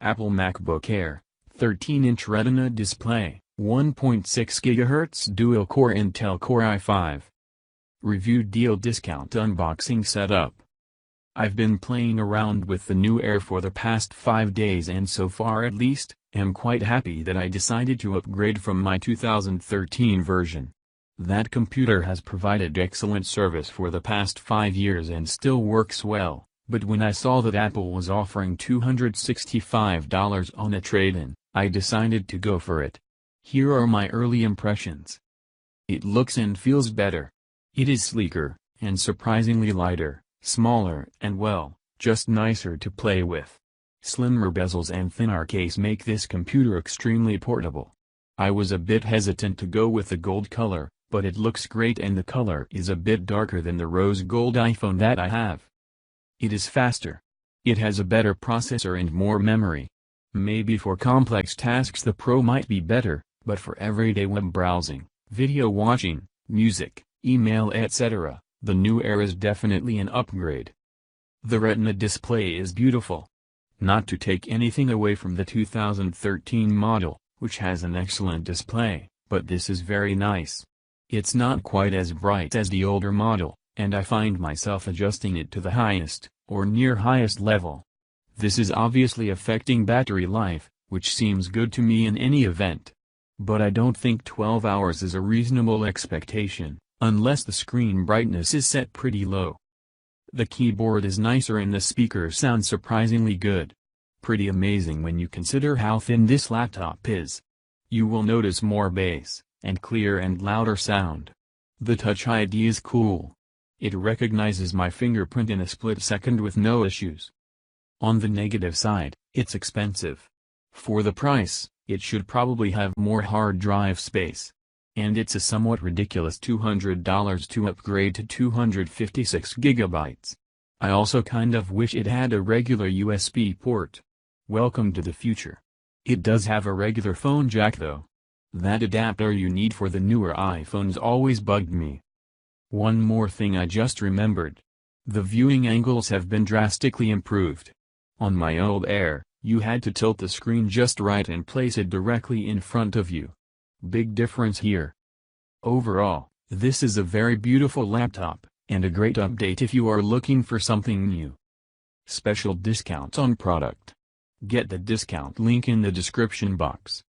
Apple MacBook Air, 13-inch Retina display, 1.6 GHz dual-core Intel Core i5. Review deal discount unboxing setup. I've been playing around with the new Air for the past 5 days and so far at least, am quite happy that I decided to upgrade from my 2013 version. That computer has provided excellent service for the past 5 years and still works well, but when I saw that Apple was offering $265 on a trade-in, I decided to go for it. Here are my early impressions. It looks and feels better. It is sleeker, and surprisingly lighter, smaller and well, just nicer to play with. Slimmer bezels and thinner case make this computer extremely portable. I was a bit hesitant to go with the gold color, but it looks great and the color is a bit darker than the rose gold iPhone that I have. It is faster. It has a better processor and more memory. Maybe for complex tasks the Pro might be better, but for everyday web browsing, video watching, music, email etc., the new Air is definitely an upgrade. The Retina display is beautiful. Not to take anything away from the 2013 model, which has an excellent display, but this is very nice. It's not quite as bright as the older model, and I find myself adjusting it to the highest, or near highest level. This is obviously affecting battery life, which seems good to me in any event. But I don't think 12 hours is a reasonable expectation, unless the screen brightness is set pretty low. The keyboard is nicer and the speakers sound surprisingly good. Pretty amazing when you consider how thin this laptop is. You will notice more bass, and clear and louder sound. The Touch ID is cool. It recognizes my fingerprint in a split second with no issues. On the negative side, it's expensive. For the price, it should probably have more hard drive space. And it's a somewhat ridiculous $200 to upgrade to 256 GB. I also kind of wish it had a regular USB port. Welcome to the future. It does have a regular phone jack though. That adapter you need for the newer iPhones always bugged me. One more thing I just remembered. The viewing angles have been drastically improved. On my old Air, you had to tilt the screen just right and place it directly in front of you. Big difference here. Overall, this is a very beautiful laptop, and a great update if you are looking for something new. Special discounts on product. Get the discount link in the description box.